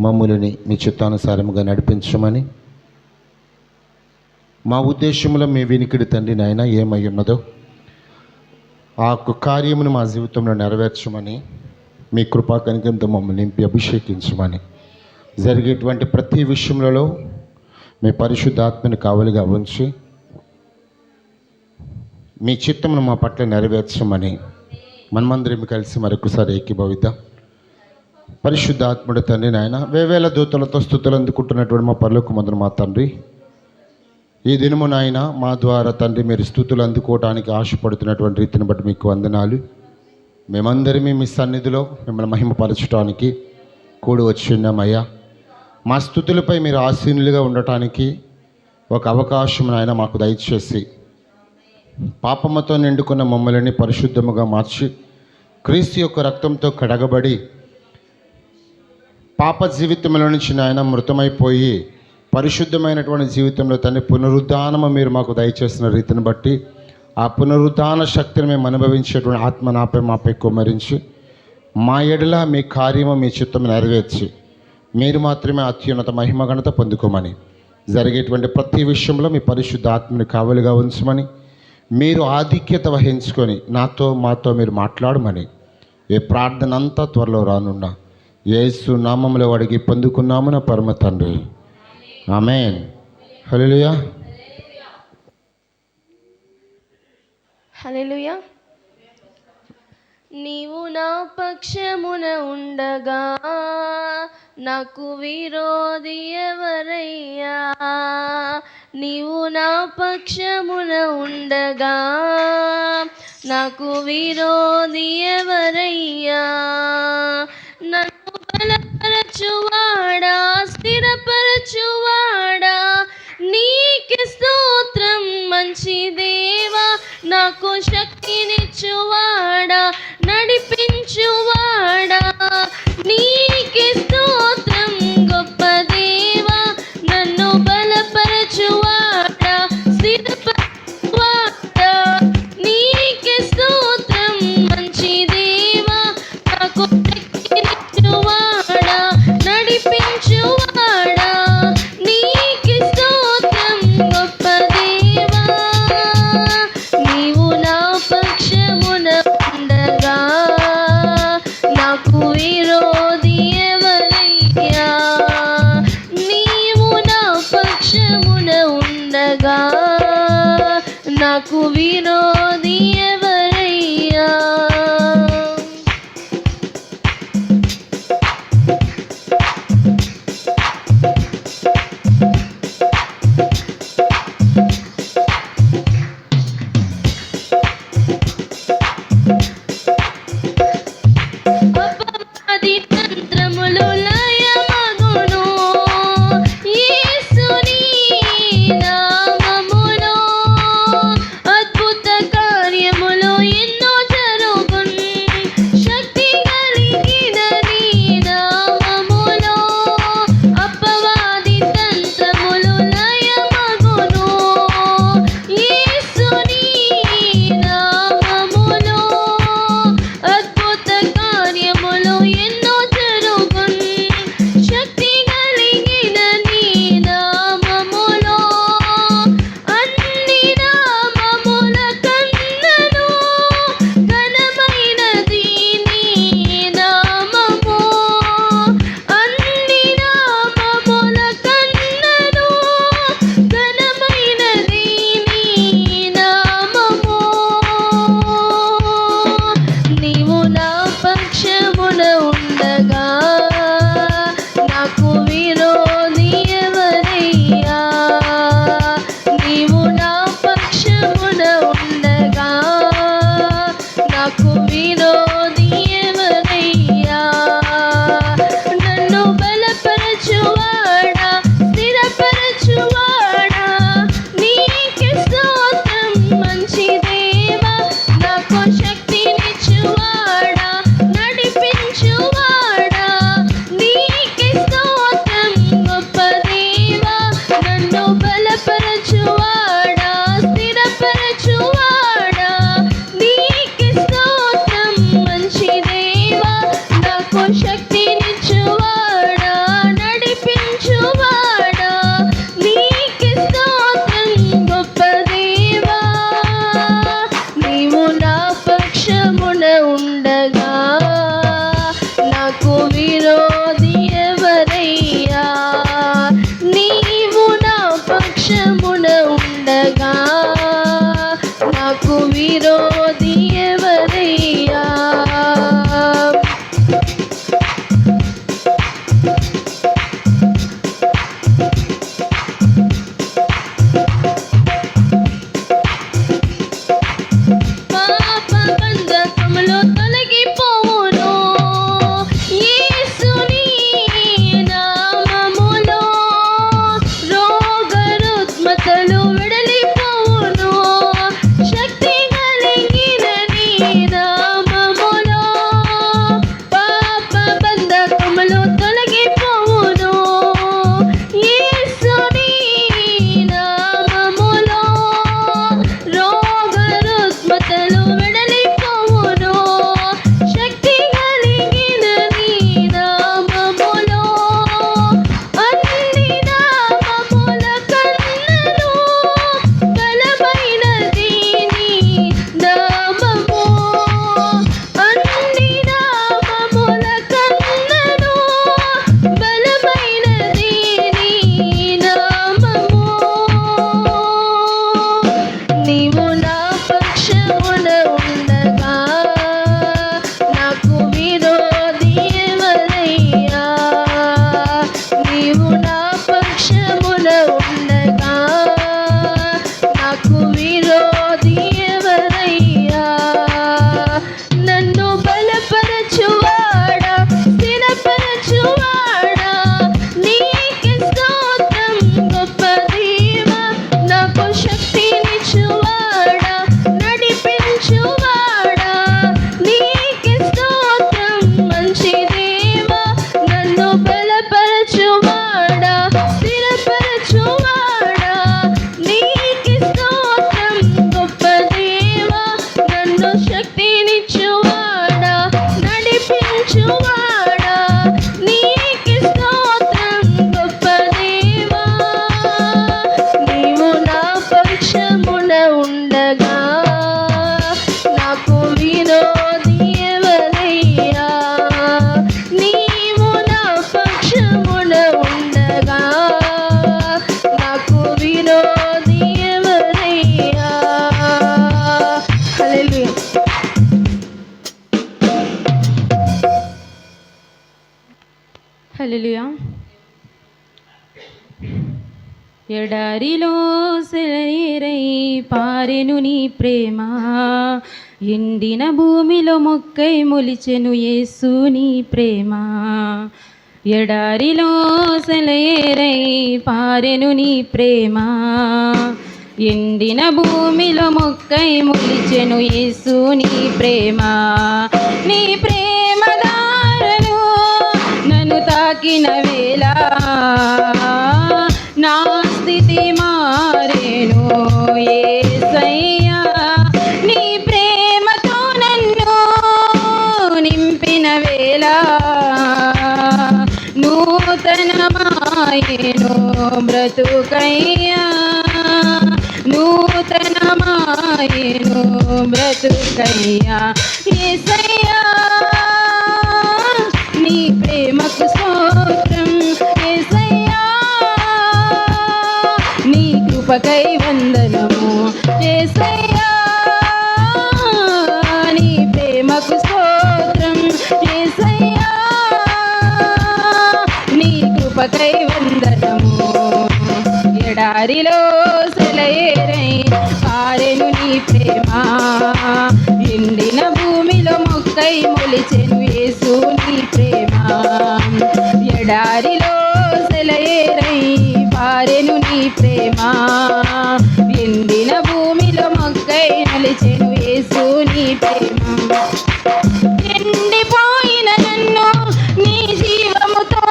మమ్ములని మీ చిత్తానుసారముగా నడిపించమని, మా ఉద్దేశంలో మీ వినికిడి తండ్రి నాయన ఏమై ఉన్నదో ఆ కార్యమును మా జీవితంలో నెరవేర్చమని, మీ కృపా కనికరంతో మమ్మల్ని నింపి అభిషేకించమని, జరిగేటువంటి ప్రతి విషయంలో మీ పరిశుద్ధాత్మని కావలిగా ఉంచి మీ చిత్తమును మా పట్ల నెరవేర్చమని మనమందరం కలిసి మరొకసారి ఏకీభవిద్దాం. పరిశుద్ధాత్ముడు తండ్రి నాయన, వేవేల దూతలతో స్తుతులు అందుకుంటున్నటువంటి మా పరలోకమందున మా తండ్రి, ఈ దినము నాయన మా ద్వారా తండ్రి మీరు స్తుతులు అందుకోవడానికి ఆశపడుతున్నటువంటి రీతిని బట్టి మీకు వందనాలు. మేమందరమే మీ సన్నిధిలో మిమ్మల్ని మహిమపరచడానికి కూడి వచ్చిన్నామయ్యా. మా స్తుతులపై మీరు ఆసీనులుగా ఉండటానికి ఒక అవకాశం నాయన మాకు దయచేసి, పాపముతో నిండుకున్న మమ్మల్ని పరిశుద్ధముగా మార్చి క్రీస్తు యొక్క రక్తంతో కడగబడి పాప జీవితంలో నుంచి నాయన మృతమైపోయి పరిశుద్ధమైనటువంటి జీవితంలో తండ్రి పునరుద్ధానము మీరు మాకు దయచేసిన రీతిని బట్టి ఆ పునరుద్ధాన శక్తిని మేము అనుభవించేటువంటి ఆత్మ మాపై కుమ్మరించి మా ఎడల మీ కార్యము మీ చిత్తము నెరవేర్చి మీరు మాత్రమే అత్యున్నత మహిమఘనత పొందుకోమని, జరిగేటువంటి ప్రతి విషయంలో మీ పరిశుద్ధ ఆత్మని కావలిగా ఉంచమని, మీరు ఆధిక్యత వహించుకొని మాతో మీరు మాట్లాడమని ఈ ప్రార్థన అంతా త్వరలో రానున్న యేసు నామములో అడిగి పొందుకున్నాము నా పరమ తండ్రి, ఆమేన్. హల్లెలూయా, హల్లెలూయా. నీవు నా పక్షమున ఉండగా నాకు విరోధి ఎవరయ్యా? నీవు నా పక్షమున ఉండగా నాకు విరోధి ఎవరయ్యా? నన్ను బలపరచువాడా, స్థిరపరచువాడా, నీకే స్తోత్రం. మంచి దేవా, నాకు శక్తినిచ్చువాడా, నడిపించువాడా, నీకే స్తోత్రం. గొప్ప దేవా, నన్ను బలపరచువాడా, స్థిరపరచువాడా, నీకే స్తోత్రం. మంచి దేవా, నాకు శక్తినిచ్చువాడా, నడిపించువాడా, నీకే స్తోత్రం. గొప్ప దేవా, నీవు నా పక్షమున ఉండగా నాకు విరోధి ఎవరయ్యా? నీవు నా పక్షమున ఉండగా నాకు విరోధి ఎవరయ్యా? అపవాది తంత్రములు లయమగును యేసుని నామములో. అద్భుత హల్లెలూయా. ఎడారిలో సెలయేరై పారెను నీ ప్రేమ, ఎండిన భూమిలో మొక్కై మొలిచెను యేసు నీ ప్రేమ. ఎడారిలో సెలయేరై పారెను నీ ప్రేమ, ఎండిన భూమిలో మొక్కై మొలిచెను యేసు నీ ప్రేమ. నీ ప్రేమ దారలు నన్ను తాకిన వేళ నా స్థితి మారేను యేసయ్యా. నీ ప్రేమతో నన్ను నింపిన వేళ నూతనమాయేను బ్రతుకయ్యా, నూతనమాయేను బ్రతుకయ్యా. యేసయ్యా నీ ప్రేమకు స్తోత్రం, యేసయ్యా నీ కృపకై వందనము. యేసయ్యా నీ ప్రేమకు స్తోత్రం, యేసయ్యా నీ కృపకై వందనము. ఎడారిలో సెలయేరై పారెను నీ ప్రేమ, ఎండిన భూమిలో మొక్కై మొలిచెను యేసు నీ ప్రేమ. ఎడారిలో సెలయేరై పారెను నీ ప్రేమ, ఎండిన భూమిలో మొక్కై మొలిచెను యేసు నీ ప్రేమ. ఎండిపోయిన నన్ను నీ జీవముతో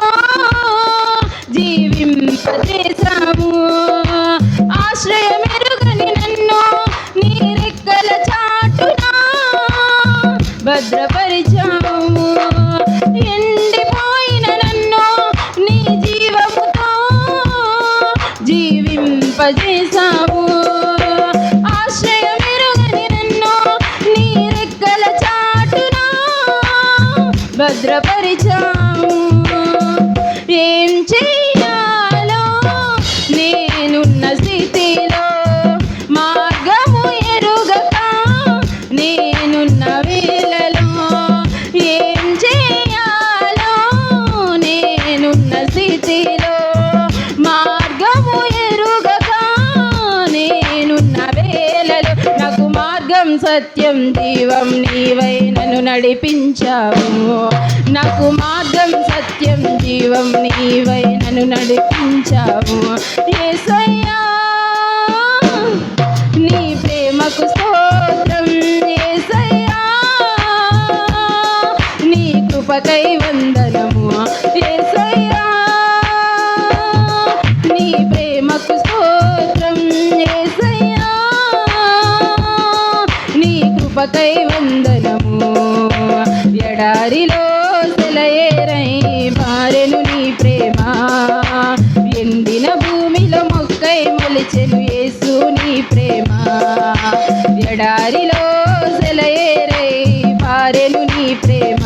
జీవింపజేశావు, ఆశ్రయమెరుగని నన్ను నీ రెక్కల చాటున భద్రపరిచావు. ఎండిపోయిన నన్ను నీ జీవముతో జీవింపజేశావు, ఆశ్రయమెరుగని నన్ను నీ రెక్కల చాటున భద్రపరిచావు. ఏం చెయ్యాలో నేనున్న స్థితిలో మార్గము ఎరుగక నేనున్న వేళలో, ఏం చెయ్యాలో నేనున్న స్థితిలో మార్గము ఎరుగక నేనున్న వేళలో, నాకు మార్గం సత్యం జీవం నీవై నన్ను నడిపించావు. నాకు మార్గం సత్యం జీవం నీవై నన్ను నడిపించావు. యేసయ్యా నీ ప్రేమకు స్తోత్రం, యేసయ్యా నీ కృపకై వందనము. యేసయ్యా నీ ప్రేమకు స్తోత్రం, యేసయ్యా నీ కృపకై వందనము. ఎడారిలో సెలయేరై పారెను నీ ప్రేమ, ఎండిన భూమిలో మొక్కై మొలిచెను యేసు నీ ప్రేమ. ఎడారిలో సెలయేరై పారెను నీ ప్రేమ,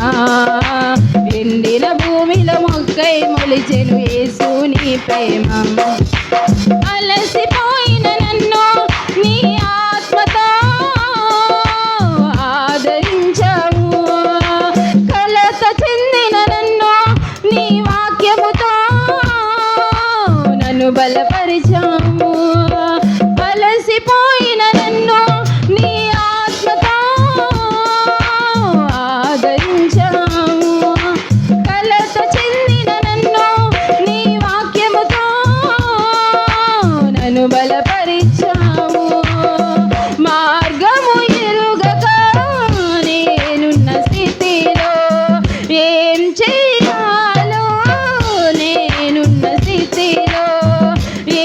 ఎండిన భూమిలో మొక్కై మొలిచెను యేసు నీ ప్రేమ. అలసిపోయిన నన్ను నీ ఆత్మతో ఆదరించావు, కలత చెందిన నన్ను నీ వాక్యముతో నన్ను బలపరిచావు. అలసిపోయిన నన్ను నీ ఆత్మతో ఆదరించావు, కలత చెందిన నన్ను నీ వాక్యముతో నన్ను బలపరిచావు. మార్గము ఎరుగక నేనున్న స్థితిలో ఏం చెయ్యాలో నేనున్న స్థితిలో,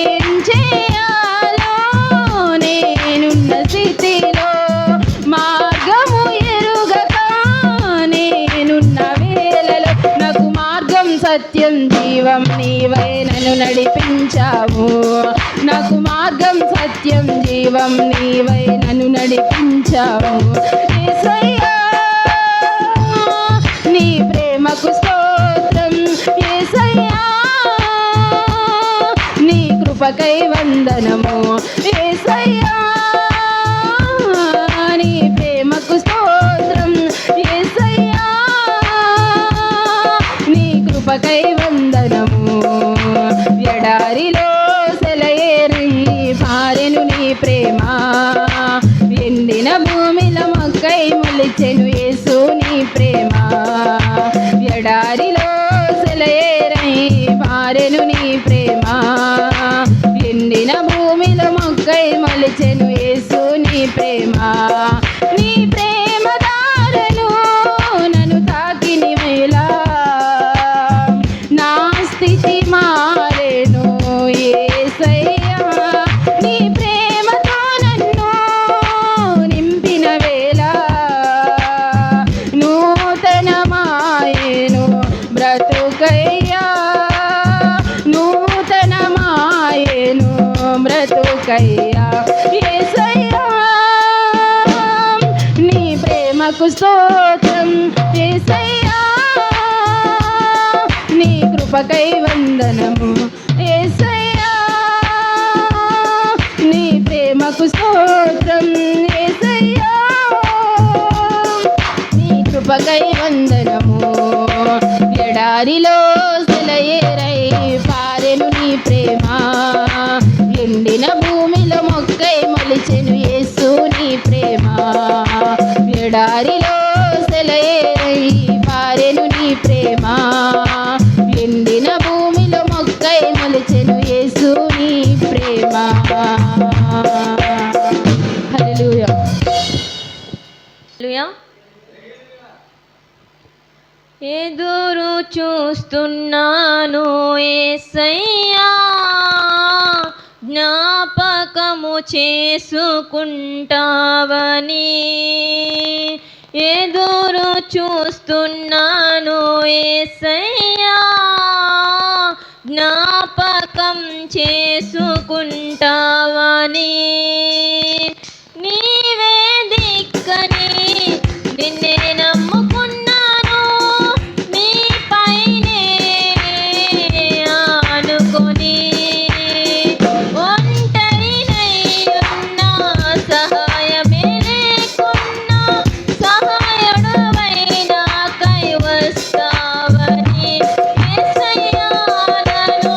ఏం చెయ్యాలో నేనున్న స్థితిలో మార్గము ఎరుగక నేనున్న వేళలో, నాకు మార్గం సత్యం జీవం నీవై నన్ను నడిపించావు. నాకు మార్గం సత్యం జీవం నీవై నన్ను నడిపించావు. యేసయ్యా నీ ప్రేమకు స్తోత్రం, యేసయ్యా నీ కృపకై వందనము. యేసయ్యా నీ ప్రేమకు స్తోత్రం, యేసయ్యా నీ కృపకై వందనము. మలిచెను యేసు నీ ప్రేమ ఎడారిలో సెలయేరై పారెను నీ ప్రేమ ఎండిన భూమిలో మొక్కై మలిచెను యేసు నీ ప్రేమ నీ ప్రేమ దారను నన్ను తాకిని మేలా నా స్థితి మారేను యేసయ్యా నీ ప్రేమతో నన్ను నింపిన వేళ నూతనమాయేను బ్రతుకయ్యా నూతనమాయేను బ్రతుకయ్యా యేసయ్యా నీ ప్రేమకు స్తోత్రం యేసయ్యా నీ కృపకై వందనము యేసయ్యా నీ ప్రేమకు స్తోత్రం యేసయ్యా నీ కృపకై వందనము ఎడారిలో సెలయేరై పారెను నీ ప్రేమ ఎండిన భూమిలో మొక్కై మొలిచెను యేసు నీ ప్రేమ ఎడారిలో సెలయేరై పారెను నీ ప్రేమ ఎండిన భూమిలో మొక్కై మొలిచెను యేసు నీ ప్రేమ హల్లెలూయా హల్లెలూయా. ఎదురు చూస్తున్నాను యేసయ్యా జ్ఞాపకము చేసుకుంటావని ఎదురు చూస్తున్నాను యేసయ్యా జ్ఞాపకం చేసుకుంటావని నీవే దిక్కని నిన్నే నమ్ముకున్నాను నీపైనే ఆనుకొని ఒంటరినై ఉన్నా సహాయమే లేకున్నా సహాయుడవై నాకై వస్తావని యేసయ్యా నన్ను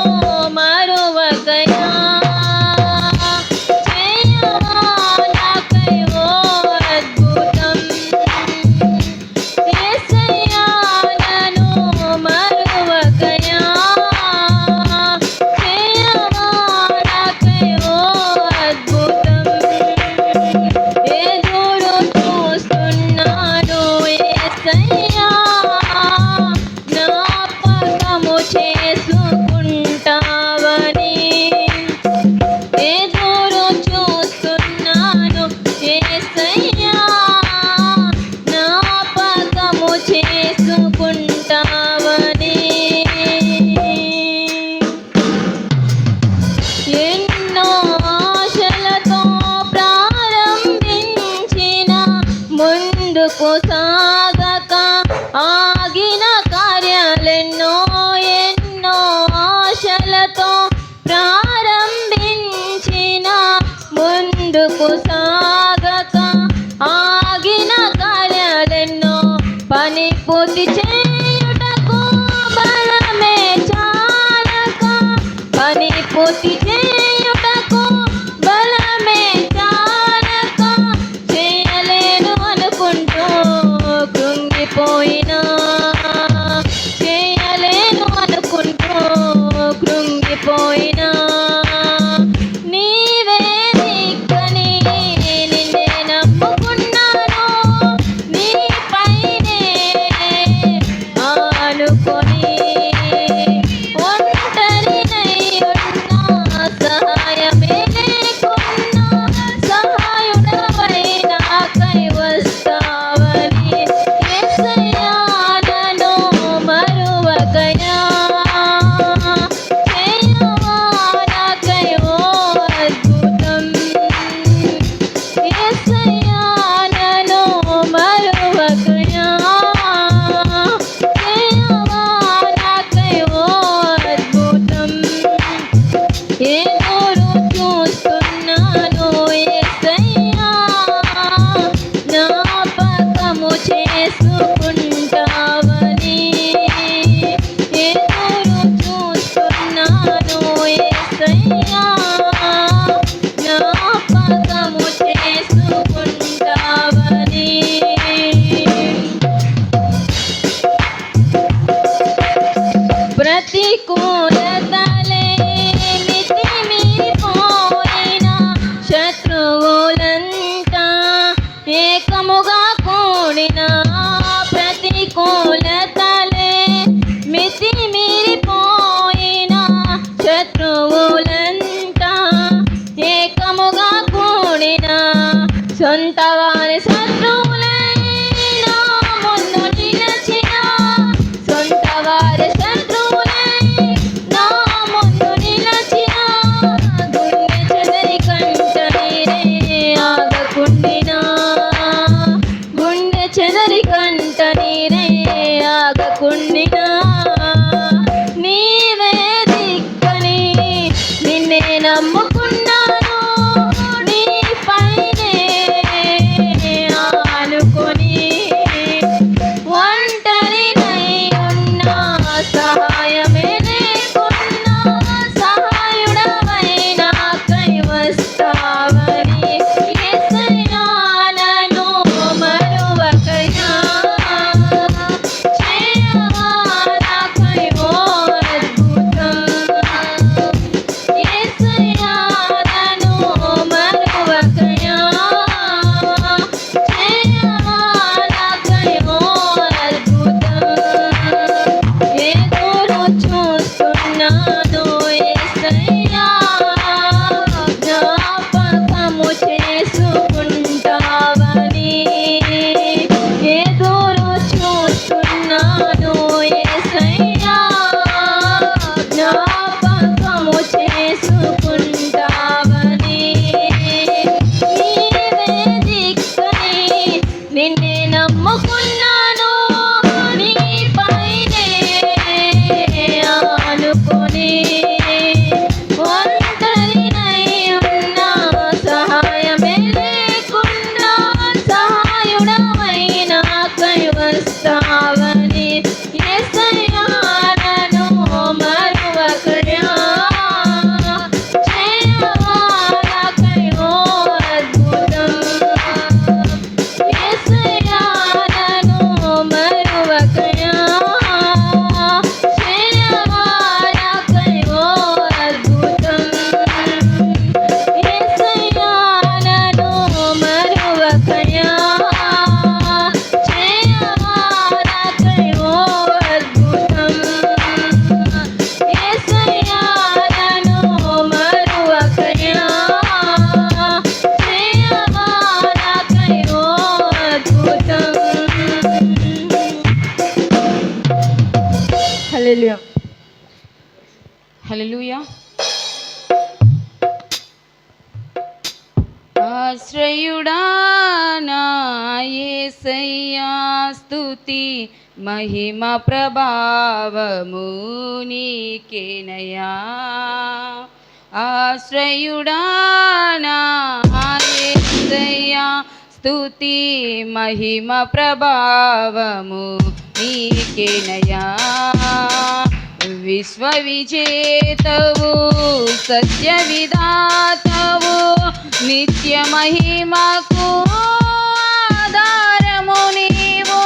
మరువకయా చేయవా నాకై ఓ అద్భుతం యేసయ్యా నన్ను మరువకయా చేయవా నాకై ఓ అద్భుతం ఎదురు చూస్తున్నాను యేసయ్యా జ్ఞాపకము చేసుకుంటావని ఎదురు చూస్తున్నాను యేసయ్యా జ్ఞాపకము చేసుకుంటావని ఎన్నో ఆశలతో ప్రారంభించిన ముందుకు సాగక ఆగిన కార్యాలెన్నో ఎన్నో ఆశలతో ప్రారంభించిన ముందుకు సాగక ఆగిన కార్యాలెన్నో పని పూర్తి చేయుటకు బలమే చాలక పని పూర్తి చేయుటకు బలమే చాలక చేయలేను అనుకుంటూ కృంగిపోయినా చేయలేను అనుకుంటూ కృంగిపోయినా నీవే దిక్కని నిన్నే నమ్ముకున్నాను నీపైనే ఆనుకొని ఒంటరినై ఉన్నా సహాయమే లేకున్నా సహాయుడవై నాకై వస్తావని యేసయ్యా నన్ను మరువకయా చేయవా నాకై ఓ అద్భుతం యేసయ్యా నన్ను మరువకయా చేయవా నాకై ఓ అద్భుతం ఎదురు చూస్తున్నాను యేసయ్యా జ్ఞాపకము చేసుకుంటావని ఎదురు చూస్తున్నాను యేసయ్యా జ్ఞాపకము చేసుకుంటావని ప్రతికూలతలే మితిమీరిపోయిన శత్రువులంతా ఏకముగా కూడిన ప్రతికూలతలే మితిమీరిపోయిన శత్రువులంతా ఏకముగా కూడిన సొంత వారి శత్రువులైనా ముందు నిలచిన సొంత వారి శత్రువులై నా ముందు నిలచిన గుండె చెదరి కంట నీరే ఆగకుండినా గుండె చెదరి కంట నీరే ఆగకుండినా నీవే దిక్కని నిన్నే నమ్ముకున్నాను నీపైనే ఆనుకొని ఒంటరినై ఉన్నా సహాయమే లేకున్నా సహాయుడవై నాకై వస్తావని యేసయ్యా నన్ను మరువకయ్యా చేయవా నాకై ఓ అద్భుతం యేసయ్యా నన్ను మరువకయ్యా చేయవా నాకై ఓ అద్భుతం ఎదురు చూస్తున్నాను యేసయ్యా జ్ఞాపకము చేసుకుంటావని ఎదురు చూస్తున్నాను యేసయ్యా జ్ఞాపకము చేసుకుంటావని నీవే దిక్కని నిన్నే నమ్ముకున్నాను నీపైనే ఆనుకొని ఒంటరినై ఉన్నా సహాయమే లేకున్నా సహాయుడవై నాకై వస్తావని యేసయ్యా నన్ను మరువకయ్యా చేయవా నాకై ఓ అద్భుతం యేసయ్యా నన్ను మరువకయ్యా చేయవా నాకై ఓ అద్భుతం యేసయ్యా నన్ను మరువకయ్యా చేయవా నాకై ఓ అద్భుతం యేసయ్యా నన్ను మరువకయ్యా చేయవా నాకై ఓ అద్భుతం హల్లెలూయా హల్లెలూయా. ఆశ్రయుడా నా యేసయ్యా స్తుతి మహిమ ప్రభావము నీకేనయ్యా. ఆశ్రయుడా నా యేసయ్యా స్తుతి మహిమ ప్రభావము నీకేనయ్యా. విశ్వ విజేతవు సత్య విధాతవు నిత్య మహిమకు ఆధారము నీవు.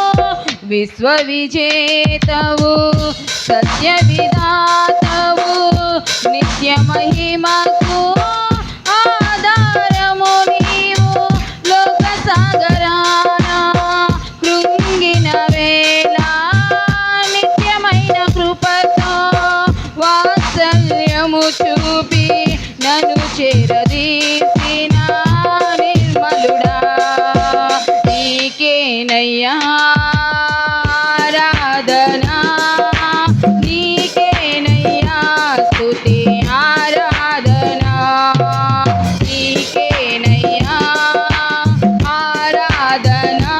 విశ్వ విజేతవు సత్య విధాతవు నిత్య మహిమకు ఆధారము నీవు. లోక సాగరాన కృంగిన వేళ నిత్యమైన కృపతో వాత్సల్యము చూపి నన్ను చేరదీసిన నిర్మలుడా నీకేనయ్యా ఆరాధనా నీకేనయ్యా స్తుతి ఆరాధనా నీకేనయ్యా ఆరాధనా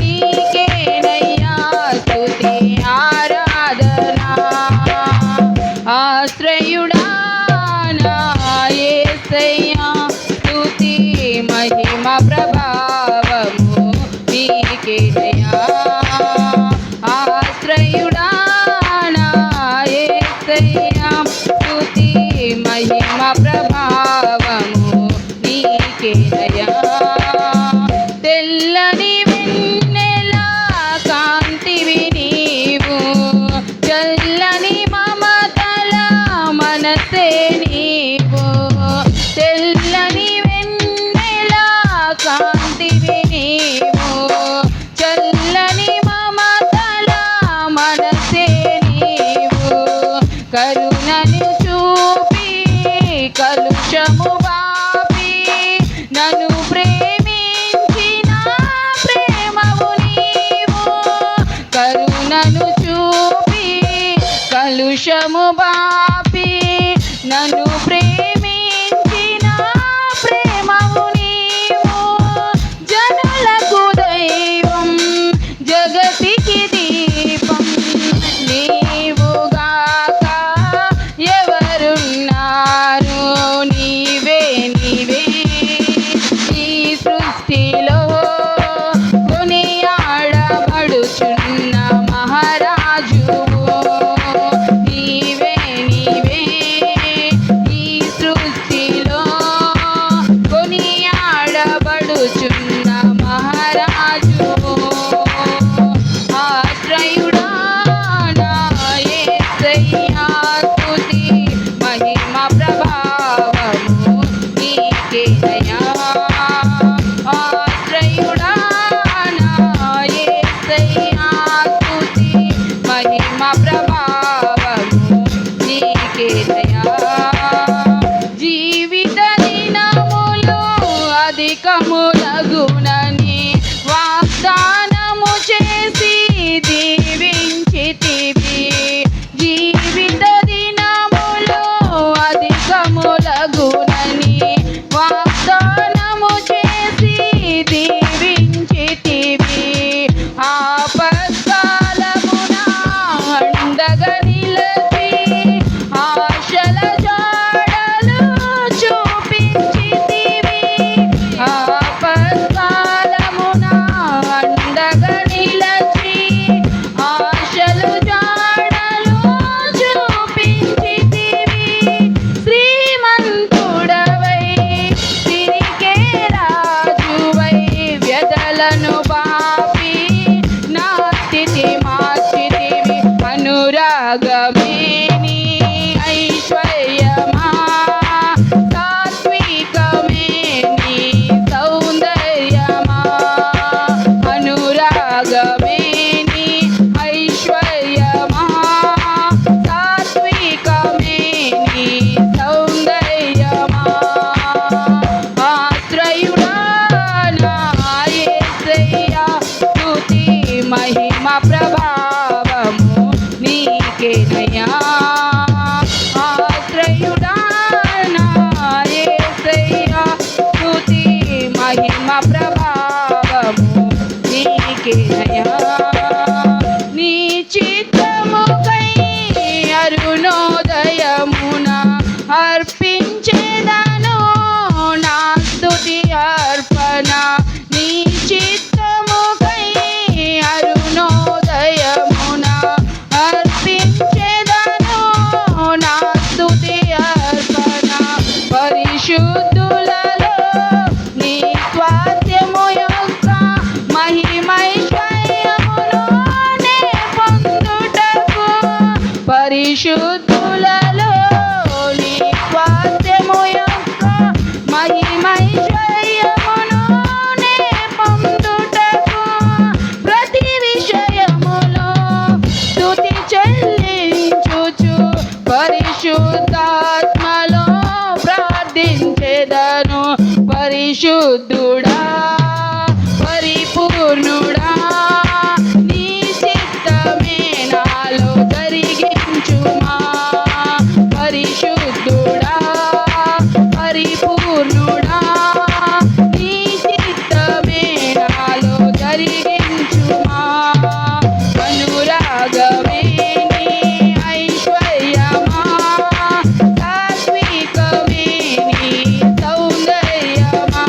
నీకేనయ్యా స్తుతి ఆరాధనా. ఆశ్రయుడా నా యేసయ్యా స్తుతి మహిమ ప్రభావము నీకేనయ్యా. ఆశ్రయుడా నా యేసయ్యా స్తుతి మహిమ ప్రభావము నీకేనయ్యా. తెల్లని వెన్నెల కాంతివి నీవు చల్లని కరుణను చూపి కలుషము బాపి నన్ను ప్రేమించిన ప్రేమవు నీవు. కరుణను చూపి కలుషము బాపి నన్ను ప్రేమించిన ప్రేమవు నీవు. జనులకు దైవం జగతికి దీపం నీవుగాక ఎవరున్నారు. నీవే నీవే ఈ సృష్టిలో కొనియాడబడుచున్న మహారాజువు. నీవే నీవే ఈ సృష్టిలో కొనియాడబడుచున్న మహారాజువు. ఆశ్రయుడా నా యేసయ్యా స్తుతి మహిమ ప్రభావము నీకేనయ్యా. ఆశ్రయుడా నా యేసయ్యా స్తుతి మహిమ ప్రభావము నీకేనయ్యా. జీవిత దినములు అధికములగునని వాగ్దానము చేసి దీవించితివి. జీవిత దినములు అధికములగునని వాగ్దానము చేసి దీవించితివి. ఆపత్కాలమున అండగా నిలిచి ఆశల జాడలు చూపించితివి. ఆపత్కాలమున అండగా నిలిచి ఆశలు జాడలు చూపించితివి. శ్రీమంతుడవై తిరిగే రాజువై వ్యధలను బాపి నా స్థితి మార్చితివి. అనురాగమే నీ ఐశ్వర్యమా సాత్వికమే నీ సౌందర్యమా. అనురాగమే నీ ఐశ్వర్యమా సాత్వికమే నీ సౌందర్యమా. ఆశ్రయుడా నా యేసయ్యా స్తుతి మహిమ ప్రభావము నీకేనయ్యా. ఆశ్రయుడా నా యేసయ్యా స్తుతి మహిమ ప్రభావము నీకేనయ్యా. నీ చిత్తముకై అరుణోదయమున అర్పించేదను నా స్తుతి అర్పణ. నీ చిత్తముకై అరుణోదయమున అర్పించేదను నా స్తుతి అర్పణ. పరిశుద్ధులలో నీ స్వాస్థ్యము యొక్క మహిమైశ్వర్యమును నే పొందుటకు. పరిశుద్ధులలో నీ స్వాస్థ్యము యొక్క మహిమైశ్వర్యమును నే పొందుటకు. ప్రతి విషయములో స్తుతి చెల్లించుచు పరిశుద్ధాత్మలో ప్రార్థించెదను. పరిశుద్ధుడా పరిపూర్ణుడా నీ చిత్తమే నాలో జరిగించుమా. పరిశుద్ధుడా పరిపూర్ణుడా నీ చిత్తమే నాలో జరిగించుమా. అనురాగమే నీ ఐశ్వర్యమా సాత్వికమే నీ సౌందర్యమా.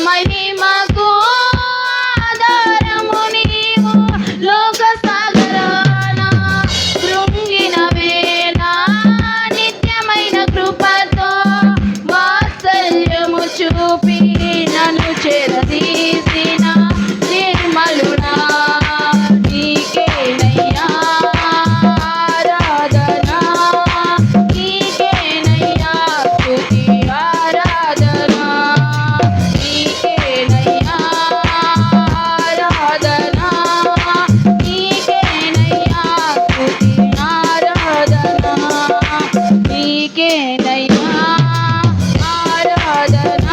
మహిమకు ఆధారము నీవు లోక సాగరాన కృంగిన వేళ నిత్యమైన కృపతో వాత్సల్యము చూపి నన్ను చేరదీసిన నిర్మలుడా నీకేనయ్యా ఆరాధన నీకేనయ్యా స్తుతి ఆరాధన నీకేనయ్యా ఆరాధన నీకేనయ్యా స్తుతి ఆరాధన నీకేనయ్యా ఆరాధన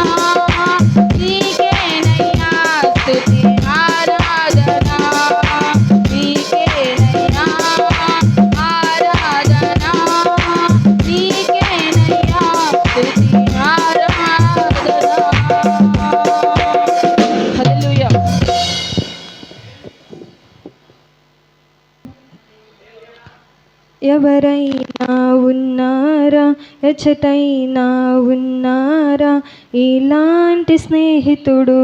నీకేనయ్యా స్తుతి ఆరాధన నీకేనయ్యా ఆరాధన నీకేనయ్యా స్తుతి ఆరాధన. హల్లెలూయా. ఎవరైనా ఉన్నారా, ఎచ్చటైనా ఉన్నారా ఇలాంటి స్నేహితుడు?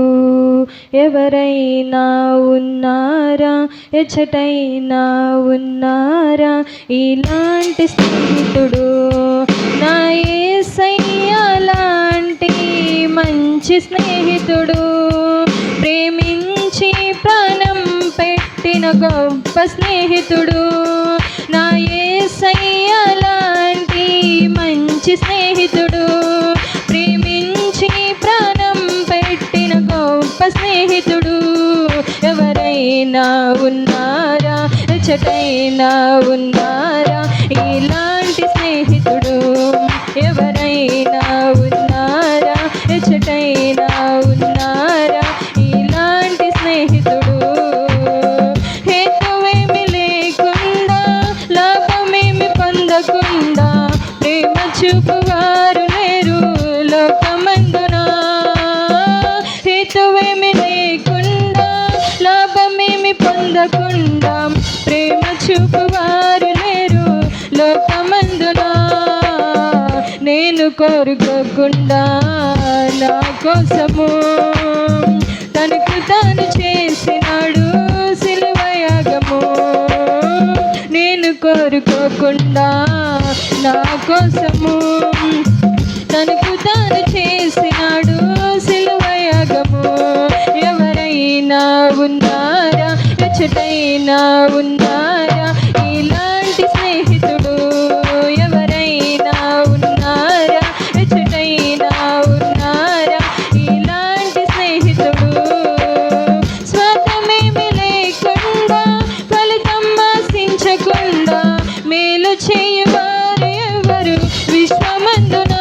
ఎవరైనా ఉన్నారా, ఎచ్చటైనా ఉన్నారా ఇలాంటి స్నేహితుడు? నా యేసయ్య లాంటి మంచి స్నేహితుడు, ప్రేమించి ప్రాణం పెట్టిన గొప్ప స్నేహితుడు. నా యేసయ్య లాంటి మంచి స్నేహితుడు, ప్రేమించి ప్రాణం పెట్టిన గొప్ప స్నేహితుడు. ఎవరైనా ఉన్నారా, ఎచ్చటైనా ఉన్నారా ఇలాంటి స్నేహితుడు? ఎవరైనా ఉన్నారా, ఎచ్చటైనా ఉన్నారా ఇలాంటి స్నేహితుడు? హేతువేమి లేకుండా, లాభమేమి పొందకుండా ప్రేమ చూపువారు లేరు లోకమందున. హేతువేమి లేకుండా, లాభమేమి పొందకుండా ప్రేమ చూపువారు లేరు లోకమందున. నేను కోరుకోకుండా నా కోసము తనకు తాను చేసినాడు సిలువ యాగము. నేను కోరుకోకుండా నా కోసము తనకు తాను చేసినాడు సిలువ యాగము. ఎవరైనా ఉన్నారా, ఎచ్చటైనా ఉన్నారా ఇలాంటి స్నేహితుడు? ఎవరైనా ఉన్నారా, ఎచ్చటైనా ఉన్నారా ఇలాంటి స్నేహితుడు? స్వార్థమేమి లేకుండా, ఫలితం ఆశించకుండా మేలు చేయువారు ఎవరు విశ్వమందున?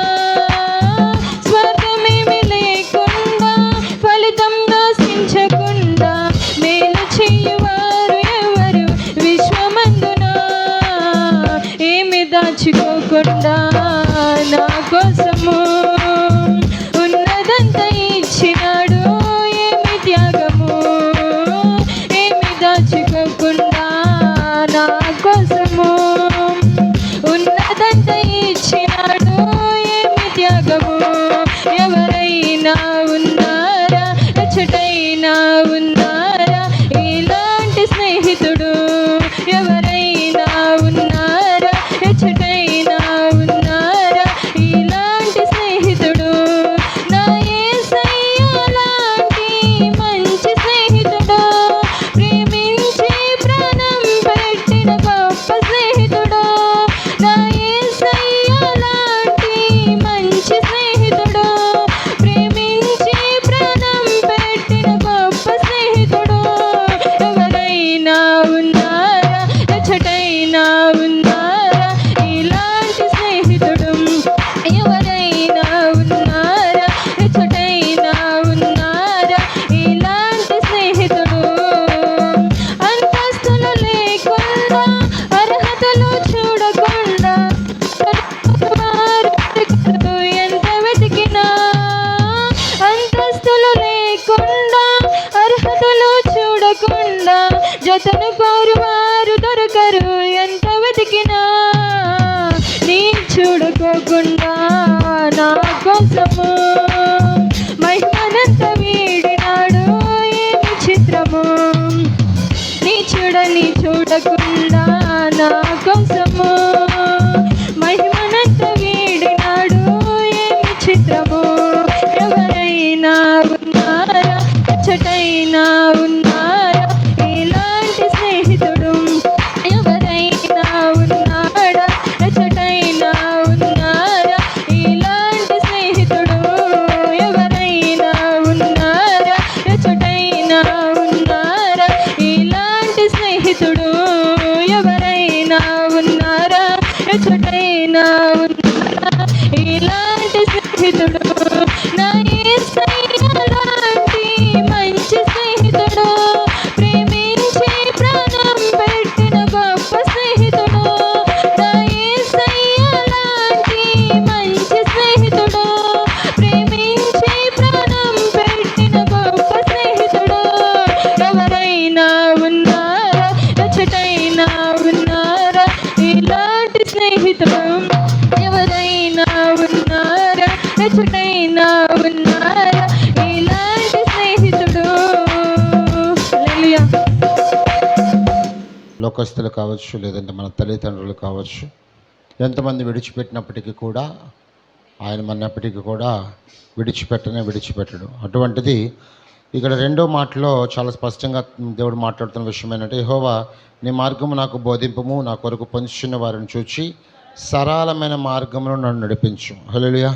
స్వార్థమేమి లేకుండా, ఫలితం ఆశించకుండా మేలు చేయువారు ఎవరు విశ్వమందున? ఏమి దాచుకోకుండా నా కోసము ఉన్నదంతా ఇచ్చినాడు, ఏమి త్యాగము. ఏమి దాచుకోకుండా నా కోసము ఉన్నదంతా ఇచ్చినాడు, ఏమి త్యాగము. ఎవరైనా ఉన్నారా, ఎచ్చటైనా ఉన్నారా ఇలాంటి స్నేహితుడు? ఎవరైనా ఉన్నారా, ఎచ్చటైనా ఉన్నారా ఇలాంటి స్నేహితుడు? నా యేసయ్య లాంటి మంచి స్నేహితుడు, ప్రేమించి ప్రాణం పెట్టిన గొప్ప స్నేహితుడు. నా యేసయ్య లాంటి మంచి స్నేహితుడు, ప్రేమించి ప్రాణం పెట్టిన గొప్ప స్నేహితుడు. ఎవరైనా ఉన్నారా, ఎచ్చటైనా ఉన్నారా ఇలాంటి స్నేహితుడు? ఎవరైనా ఉన్నారా, ఎచ్చటైనా ఉన్నారా ఇలాంటి స్నేహితుడు? అంతస్తులు లేకుండా, అర్హతలు చూడకుండా ఎంత వెతికినా, అంతస్తులు లేకుండా, అర్హతలు చూడకుండా జతను కోరువారు దొరకరు ఎంత వెతికినా. నీ చూడకోకుండా నా కోసము మహిమనంత ఎవరైనా ఉన్నారా ఇలాంటి స్నేహితుడు? నా యేసయ్య లాంటి మంచి స్నేహితుడు, ప్రేమించి ప్రాణం పెట్టిన గొప్ప స్నేహితుడు. నా యేసయ్య లాంటి మంచి స్నేహితుడు, ప్రేమించి ప్రాణం పెట్టిన గొప్ప స్నేహితుడు. ఎవరైనా ఉన్నారా ఎచ్చటైనా ఉన్నారా ఇలాంటి స్నేహితుడు? ఎవరైనా ఉన్నారా ఎచ్చటైనా ఉన్నారా ఇలాంటి స్నేహితుడు? హల్లెలూయా. లోకస్తులు కావచ్చు, లేదంటే మన తల్లిదండ్రులు కావచ్చు, ఎంతమంది విడిచిపెట్టినప్పటికీ కూడా ఆయన మన్నప్పటికీ కూడా విడిచిపెట్టడు. అటువంటిది ఇక్కడ రెండో మాటలో చాలా స్పష్టంగా దేవుడు మాట్లాడుతున్న విషయం ఏంటంటే, యెహోవా నీ మార్గము నాకు బోధింపము, నా కొరకు పొంచుచున్న వారిని చూచి సరళమైన మార్గమును నన్ను నడిపించు. హల్లెలూయా.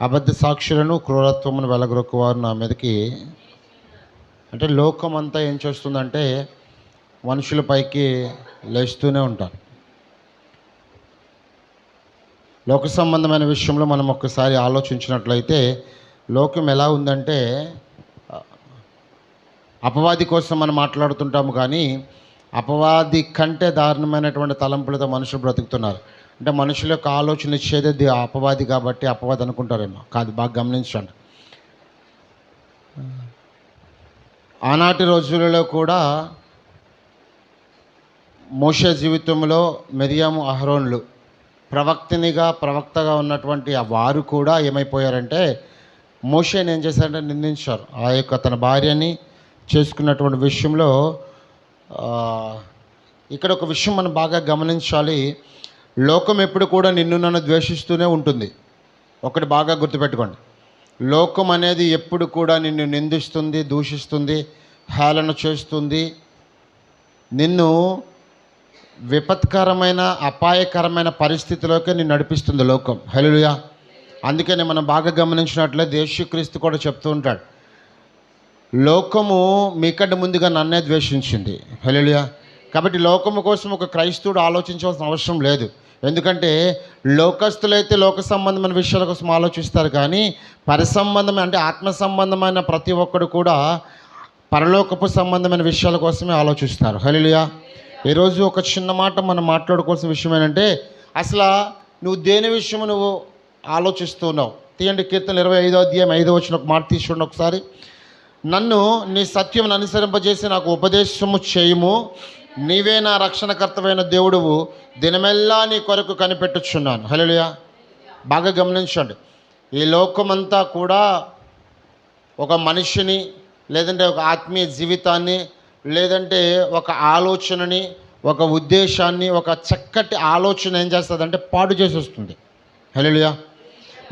అబద్ధ సాక్షులను క్రూరత్వమును వెలగొక్కువారు నా మీదకి, అంటే లోకం అంతా ఏం చేస్తుందంటే మనుషుల పైకి లేస్తూనే ఉంటారు. లోక సంబంధమైన విషయంలో మనం ఒక్కసారి ఆలోచించినట్లయితే లోకం ఎలా ఉందంటే, అపవాది కోసం మనం మాట్లాడుతుంటాము, కానీ అపవాది కంటే దారుణమైనటువంటి తలంపులతో మనుషులు బ్రతుకుతున్నారు. అంటే మనుషుల యొక్క ఆలోచన ఇచ్చేది అపవాది కాబట్టి అపవాది అనుకుంటారేమో, కాదు. బాగా గమనించండి. ఆనాటి రోజులలో కూడా మోషే జీవితంలో మిరియాము అహరోన్లు ప్రవక్తగా ఉన్నటువంటి ఆ వారు కూడా ఏమైపోయారంటే, మోషేని ఏం చేశారంటే నిందించారు. ఆ యొక్క తన భార్యని చేసుకున్నటువంటి విషయంలో ఇక్కడ ఒక విషయం మనం బాగా గమనించాలి. లోకం ఎప్పుడు కూడా నిన్ను నన్ను ద్వేషిస్తూనే ఉంటుంది. ఒకటి బాగా గుర్తుపెట్టుకోండి, లోకం అనేది ఎప్పుడు కూడా నిన్ను నిందిస్తుంది, దూషిస్తుంది, హేళన చేస్తుంది, నిన్ను విపత్కరమైన అపాయకరమైన పరిస్థితిలోకి నిన్ను నడిపిస్తుంది లోకం. హల్లెలూయా. అందుకని మనం బాగా గమనించినట్లయితే యేసుక్రీస్తు కూడా చెప్తూ ఉంటాడు, లోకము మీకంటే ముందుగా నన్నే ద్వేషించింది. హల్లెలూయా. కాబట్టి లోకము కోసం ఒక క్రైస్తవుడు ఆలోచించవలసిన అవసరం లేదు. ఎందుకంటే లోకస్తులైతే లోక సంబంధమైన విషయాల కోసం ఆలోచిస్తారు, కానీ పరిసంబంధమైన అంటే ఆత్మ సంబంధమైన ప్రతి ఒక్కడు కూడా పరలోకపు సంబంధమైన విషయాల కోసమే ఆలోచిస్తారు. హల్లెలూయా. ఈరోజు ఒక చిన్న మాట మనం మాట్లాడుకోవాల్సిన విషయం ఏంటంటే, అసలు నువ్వు దేని విషయము నువ్వు ఆలోచిస్తున్నావు? తీయండి, కీర్తన 25:5 ఒక మాట తీసుకోండి ఒకసారి. నన్ను నీ సత్యం అనుసరింపజేసి నాకు ఉపదేశము చేయుము, నీవే నా రక్షణకర్తమైన దేవుడువు, దినమెల్లా నీ కొరకు కనిపెట్టుచున్నాను. హల్లెలూయా. బాగా గమనించండి, ఈ లోకమంతా కూడా ఒక మనిషిని, లేదంటే ఒక ఆత్మీయ జీవితాన్ని, లేదంటే ఒక ఆలోచనని, ఒక ఉద్దేశాన్ని, ఒక చక్కటి ఆలోచన ఏం చేస్తుందంటే పాడు చేసి వస్తుంది. హల్లెలూయా.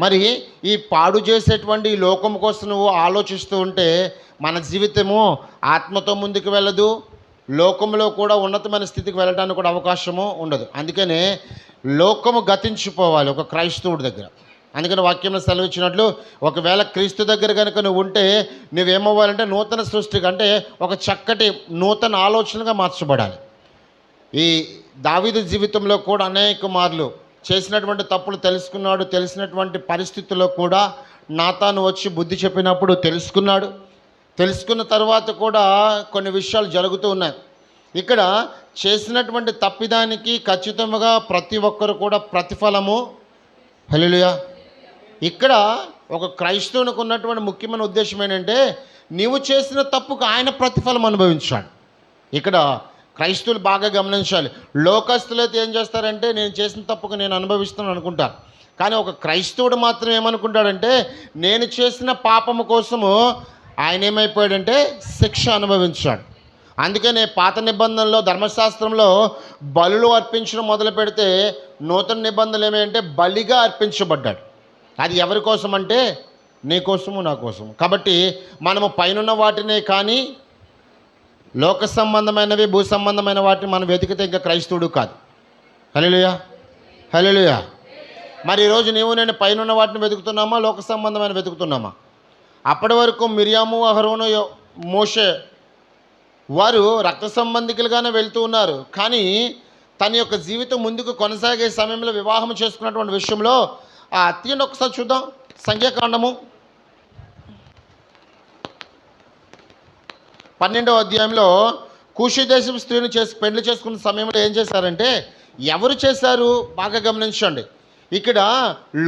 మరి ఈ పాడు చేసేటువంటి ఈ లోకం కోసం నువ్వు ఆలోచిస్తూ ఉంటే మన జీవితము ఆత్మతో ముందుకు వెళ్ళదు, లోకంలో కూడా ఉన్నతమైన స్థితికి వెళ్ళడానికి కూడా అవకాశము ఉండదు. అందుకనే లోకము గతించిపోవాలి ఒక క్రైస్తవుడి దగ్గర. అందుకని వాక్యంలో సెలవిచ్చినట్లు, ఒకవేళ క్రీస్తు దగ్గర కనుక నువ్వు ఉంటే నువ్వేమవ్వాలంటే నూతన సృష్టికి, అంటే ఒక చక్కటి నూతన ఆలోచనగా మార్చబడాలి. ఈ దావీదు జీవితంలో కూడా అనేక మార్లు చేసినటువంటి తప్పులు తెలుసుకున్నాడు. తెలిసినటువంటి పరిస్థితుల్లో కూడా నాతాను వచ్చి బుద్ధి చెప్పినప్పుడు తెలుసుకున్నాడు. తెలుసుకున్న తర్వాత కూడా కొన్ని విషయాలు జరుగుతూ ఉన్నాయి. ఇక్కడ చేసినటువంటి తప్పిదానికి ఖచ్చితంగా ప్రతి ఒక్కరు కూడా ప్రతిఫలము. హల్లెలూయా. ఇక్కడ ఒక క్రైస్తవునికి ఉన్నటువంటి ముఖ్యమైన ఉద్దేశం ఏంటంటే, నీవు చేసిన తప్పుకు ఆయన ప్రతిఫలం అనుభవించాడు. ఇక్కడ క్రైస్తవులు బాగా గమనించాలి. లోకస్తులైతే ఏం చేస్తారంటే, నేను చేసిన తప్పుకు నేను అనుభవిస్తున్నాను అనుకుంటాను. కానీ ఒక క్రైస్తవుడు మాత్రం ఏమనుకుంటాడంటే, నేను చేసిన పాపము కోసము ఆయన ఏమైపోయాడంటే శిక్ష అనుభవించాడు. అందుకనే పాత నిబంధనలో ధర్మశాస్త్రంలో బలులు అర్పించడం మొదలు పెడితే నూతన నిబంధనలు ఏమంటే బలిగా అర్పించబడ్డాడు. అది ఎవరి కోసం అంటే నీ కోసము నా కోసము. కాబట్టి మనము పైనున్న వాటినే కానీ లోక సంబంధమైనవి భూ సంబంధమైన వాటిని మనం వెతికితే ఇంకా క్రైస్తవుడు కాదు. హల్లెలూయా. హల్లెలూయా. మరి ఈరోజు నీవు నేను పైనున్న వాటిని వెతుకుతున్నామా, లోక సంబంధమైన వెతుకుతున్నామా? అప్పటి వరకు మిరియాము, అహరోను, మోషే వారు రక్త సంబంధికులుగానే వెళ్తూ ఉన్నారు. కానీ తన యొక్క జీవితం ముందుకు కొనసాగే సమయంలో వివాహం చేసుకున్నటువంటి విషయంలో తీయండి ఒకసారి చూద్దాం. సంఖ్యాకాండము 12వ అధ్యాయంలో కూషీ దేశపు స్త్రీని పెళ్లి చేసుకున్న సమయంలో ఏం చేశారంటే, ఎవరు చేశారు బాగా గమనించండి. ఇక్కడ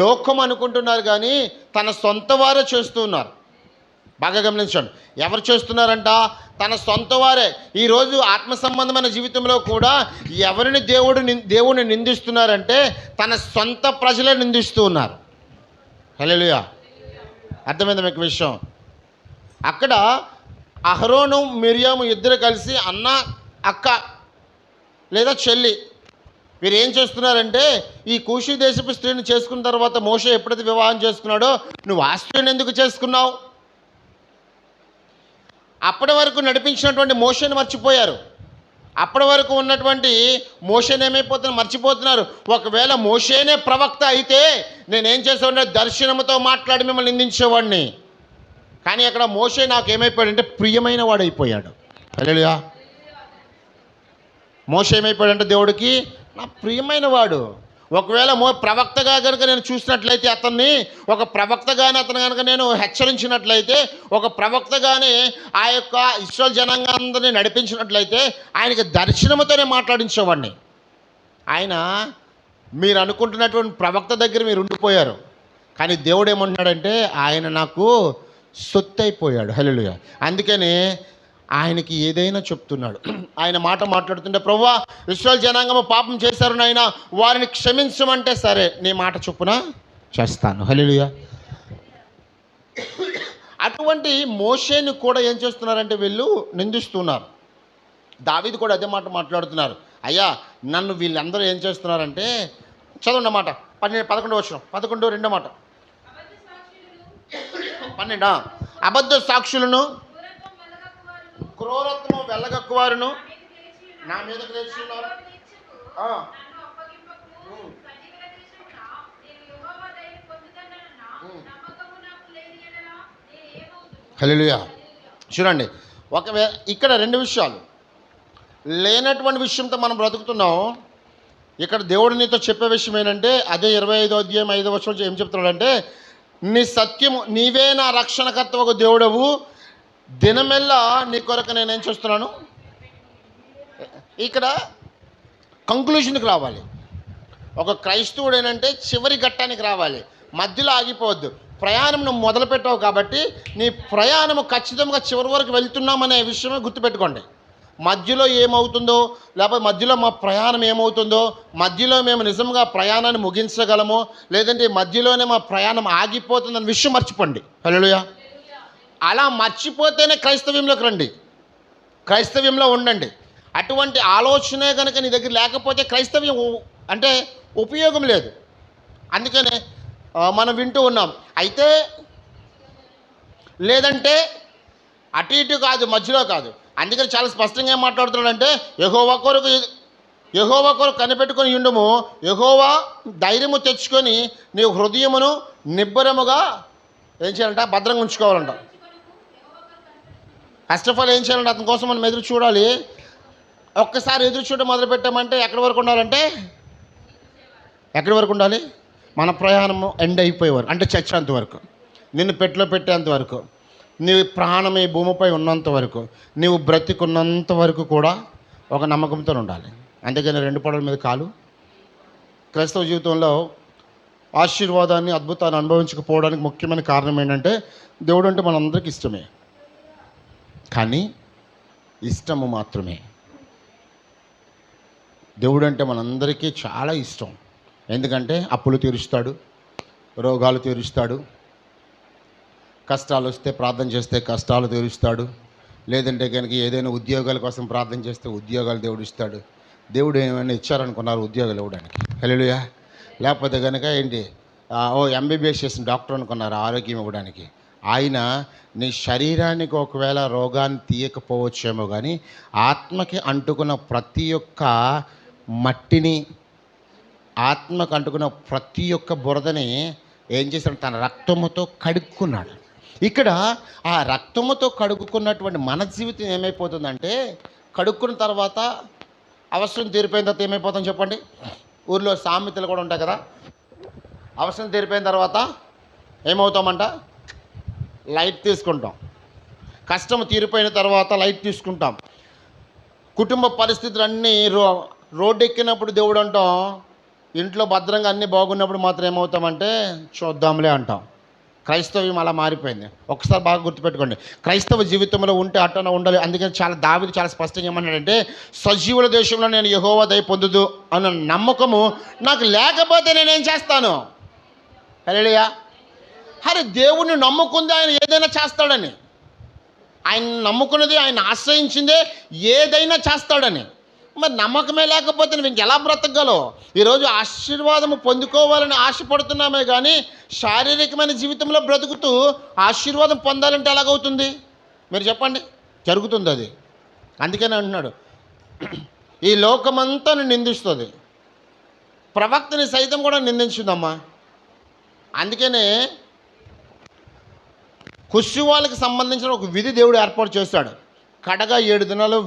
లోకం అనుకుంటున్నారు కానీ తన సొంత వారే చేస్తూ ఉన్నారు. బాగా గమనించండి, ఎవరు చేస్తున్నారంట? తన సొంత వారే. ఈరోజు ఆత్మ సంబంధమైన జీవితంలో కూడా ఎవరిని దేవుడిని నిందిస్తున్నారంటే తన సొంత ప్రజలే నిందిస్తూ ఉన్నారు. హల్లెలూయా. అర్థమైంది మీకు విషయం? అక్కడ అహరోను మిరియాము ఇద్దరు కలిసి అన్న అక్క లేదా చెల్లి వీరు ఏం చేస్తున్నారంటే, ఈ కూషీ దేశపు స్త్రీని చేసుకున్న తర్వాత మోషే ఎప్పుడైతే వివాహం చేసుకున్నాడో నువ్వు ఆ స్త్రీని ఎందుకు చేసుకున్నావు? అప్పటి వరకు నడిపించినటువంటి మోషేని మర్చిపోయారు. అప్పటి వరకు ఉన్నటువంటి మోషేని ఏమైపోతున్నారు, మర్చిపోతున్నారు. ఒకవేళ మోషేనే ప్రవక్త అయితే నేనేం చేసేవాడిని, దర్శనంతో మాట్లాడి మిమ్మల్ని నిందించేవాడిని. కానీ అక్కడ మోషే నాకు ఏమైపోయాడంటే ప్రియమైన వాడు అయిపోయాడు. హల్లెలూయా. మోషే ఏమైపోయాడంటే దేవుడికి నా ప్రియమైన వాడు. ఒకవేళ ప్రవక్తగా కనుక నేను చూసినట్లయితే అతన్ని, ఒక ప్రవక్తగానే అతను కనుక నేను హెచ్చరించినట్లయితే, ఒక ప్రవక్తగానే ఆ యొక్క ఇశ్రాయేలు జనాంగాన్ని నడిపించినట్లయితే ఆయనకి దర్శనముతోనే మాట్లాడించేవాడిని. ఆయన మీరు అనుకుంటున్నటువంటి ప్రవక్త దగ్గర మీరు ఉండిపోయారు. కానీ దేవుడు ఏమంటున్నాడంటే ఆయన నాకు సొత్తు అయిపోయాడు. హల్లెలూయా. అందుకని ఆయనకి ఏదైనా చెప్తున్నాడు. ఆయన మాట మాట్లాడుతుంటే, ప్రభువా ఇశ్రాయేలు జనాంగము పాపం చేశారు నాయన, వారిని క్షమించమంటే సరే నీ మాట చొప్పున చేస్తాను. హల్లెలూయా. అటువంటి మోషేని కూడా ఏం చేస్తున్నారంటే వీళ్ళు నిందిస్తున్నారు. దావీదు కూడా అదే మాట మాట్లాడుతున్నారు. అయ్యా నన్ను వీళ్ళందరూ ఏం చేస్తున్నారంటే, చదవండి మాట 11 వచనం 11 రెండో మాట 12 అబద్ధ సాక్షులను క్రూరత్వం వెళ్ళగక్కువారును నా మీదకు తెచ్చున్నారు. హల్లెలూయా. చూడండి, ఇక్కడ రెండు విషయాలు. లేనటువంటి విషయంతో మనం బ్రతుకుతున్నాం. ఇక్కడ దేవుడు నీతో చెప్పే విషయం ఏంటంటే, అదే 25వ అధ్యాయం 5వ వచనం ఏం చెప్తున్నాడంటే, నీ సత్యము నీవే నా రక్షణకర్త ఒక దేవుడవు, దినమెల్లా నీ కొరకు నేనేం చేస్తున్నాను. ఇక్కడ కంక్లూషన్కి రావాలి. ఒక క్రైస్తవుడు ఏంటంటే చివరి ఘట్టానికి రావాలి, మధ్యలో ఆగిపోవద్దు. ప్రయాణం నువ్వు మొదలుపెట్టావు కాబట్టి నీ ప్రయాణము ఖచ్చితంగా చివరి వరకు వెళ్తున్నామనే విషయమే గుర్తుపెట్టుకోండి. మధ్యలో ఏమవుతుందో, లేకపోతే మధ్యలో మా ప్రయాణం ఏమవుతుందో, మధ్యలో మేము నిజంగా ప్రయాణాన్ని ముగించగలమో, లేదంటే మధ్యలోనే మా ప్రయాణం ఆగిపోతుందన్న విషయం మర్చిపోండి. హల్లెలూయా. అలా మర్చిపోతేనే క్రైస్తవ్యంలోకి రండి, క్రైస్తవ్యంలో ఉండండి. అటువంటి ఆలోచనే కనుక నీ దగ్గర లేకపోతే క్రైస్తవ్యం అంటే ఉపయోగం లేదు. అందుకనే మనం వింటూ ఉన్నాం, అయితే లేదంటే అటు ఇటు కాదు, మధ్యలో కాదు. అందుకని చాలా స్పష్టంగా ఏం మాట్లాడుతున్నాడంటే, యెహోవా కొరకు కనిపెట్టుకొని ఉండుము, యెహోవా ధైర్యము తెచ్చుకొని నీ హృదయమును నిబ్బరముగా ఏం చేయాలంట, భద్రంగా ఉంచుకోవాలంట. ఫస్ట్ ఆఫ్ ఆల్ ఏం చేయాలంటే అతని కోసం మనం ఎదురు చూడాలి. ఒక్కసారి ఎదురు చూడడం మొదలుపెట్టామంటే ఎక్కడి వరకు ఉండాలంటే, ఎక్కడి వరకు ఉండాలి, మన ప్రయాణము ఎండ్ అయిపోయేవారు, అంటే చచ్చేంత వరకు, నిన్ను పెట్టెలో పెట్టేంత వరకు, నీ ప్రాణం ఈ భూమిపై ఉన్నంత వరకు, నీవు బ్రతికున్నంత వరకు కూడా ఒక నమ్మకంతో ఉండాలి. అందుకని రెండు పడవల మీద కాలు. క్రైస్తవ జీవితంలో ఆశీర్వాదాన్ని, అద్భుతాన్ని అనుభవించకపోవడానికి ముఖ్యమైన కారణం ఏంటంటే, దేవుడు అంటే మనందరికీ ఇష్టమే, కానీ ఇష్టము మాత్రమే. దేవుడు అంటే మనందరికీ చాలా ఇష్టం. ఎందుకంటే అప్పులు తీరుస్తాడు, రోగాలు తీరుస్తాడు, కష్టాలు వస్తే ప్రార్థన చేస్తే కష్టాలు తీరుస్తాడు, లేదంటే కనుక ఏదైనా ఉద్యోగాల కోసం ప్రార్థన చేస్తే ఉద్యోగాలు దేవుడు ఇస్తాడు. దేవుడు ఏమైనా ఇచ్చారనుకున్నారు ఉద్యోగాలు ఇవ్వడానికి. హల్లెలూయా. లేకపోతే కనుక ఏంటి, ఎంబీబీఎస్ చేసిన డాక్టర్ అనుకున్నారు ఆరోగ్యం ఇవ్వడానికి. ఆయన నీ శరీరానికి ఒకవేళ రోగాన్ని తీయకపోవచ్చేమో, కానీ ఆత్మకి అంటుకున్న ప్రతి ఒక్క మట్టిని, ఆత్మకు అంటుకున్న ప్రతి ఒక్క బురదని ఏం చేశాడు, తన రక్తముతో కడుక్కున్నాడు. ఇక్కడ ఆ రక్తముతో కడుక్కున్నటువంటి మన జీవితం ఏమైపోతుందంటే, కడుక్కున్న తర్వాత అవసరం తీరిపోయిన తర్వాత ఏమైపోతాం చెప్పండి? ఊర్లో సామెతలు కూడా ఉంటాయి కదా. అవసరం తీరిపోయిన తర్వాత ఏమవుతామంట? లైట్ తీసుకుంటాం. కష్టం తీరిపోయిన తర్వాత లైట్ తీసుకుంటాం. కుటుంబ పరిస్థితులు అన్నీ రోడ్డు ఎక్కినప్పుడు దేవుడు అంటాం, ఇంట్లో భద్రంగా అన్నీ బాగున్నప్పుడు మాత్రం ఏమవుతామంటే చూద్దాంలే అంటాం. క్రైస్తవ్యం అలా మారిపోయింది. ఒకసారి బాగా గుర్తుపెట్టుకోండి, క్రైస్తవ జీవితంలో ఉంటే అట్టన ఉండాలి. అందుకని దావీదు చాలా స్పష్టంగా ఏమన్నాడంటే, సజీవుల దేశంలో నేను యెహోవా దయ పొందుదు అన్న నమ్మకము నాకు లేకపోతే నేనేం చేస్తాను? హల్లెలూయా. అరే, దేవుణ్ణి నమ్ముకుంది ఆయన ఏదైనా చేస్తాడని, ఆయన నమ్ముకున్నది, ఆయన ఆశ్రయించిందే ఏదైనా చేస్తాడని. మరి నమ్మకమే లేకపోతే నువ్వు ఇంకెలా బ్రతకగలవు? ఈరోజు ఆశీర్వాదము పొందుకోవాలని ఆశపడుతున్నామే కానీ శారీరకమైన జీవితంలో బ్రతుకుతూ ఆశీర్వాదం పొందాలంటే ఎలాగవుతుంది? మీరు చెప్పండి. జరుగుతుంది అది. అందుకని అంటున్నాడు, ఈ లోకమంతా నిందిస్తుంది, ప్రవక్తని సైతం కూడా నిందించిందమ్మా. అందుకనే కుష్టి వాళ్ళకి సంబంధించిన ఒక విధి దేవుడు ఏర్పాటు చేశాడు. కడగా 7 దినాలు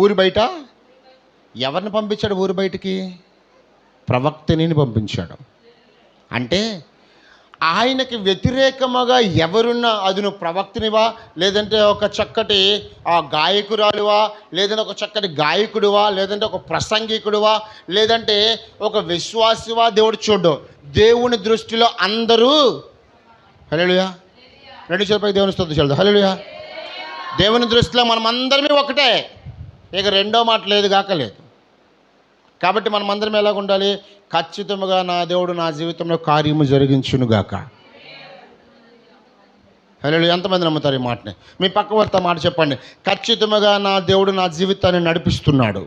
ఊరి బయట ఎవరిని పంపించాడు? ఊరి బయటికి ప్రవక్తని పంపించాడు. అంటే ఆయనకి వ్యతిరేకముగా ఎవరున్నా, అది నువ్వు ప్రవక్తనివా, లేదంటే ఒక చక్కటి గాయకురాలువా, లేదంటే ఒక చక్కటి గాయకుడివా, లేదంటే ఒక ప్రసంగికుడివా, లేదంటే ఒక విశ్వాసివా, దేవుడు చూడు. దేవుని దృష్టిలో అందరూ హల్లెలూయా. 2 చేతులపై దేవుని స్తుతి చెల్లుదాం. హల్లెలూయా. దేవుని దృష్టిలో మనం అందరమే ఒకటే, ఇక రెండో మాట లేదు గాక లేదు. కాబట్టి మనం అందరం ఎలాగ ఉండాలి? ఖచ్చితంగా నా దేవుడు నా జీవితంలో కార్యము జరిగించునుగాక. హల్లెలూయా. ఎంతమంది నమ్ముతారు ఈ మాటని? మీ పక్క వారితో మాట చెప్పండి, ఖచ్చితంగా నా దేవుడు నా జీవితాన్ని నడిపిస్తున్నాడు.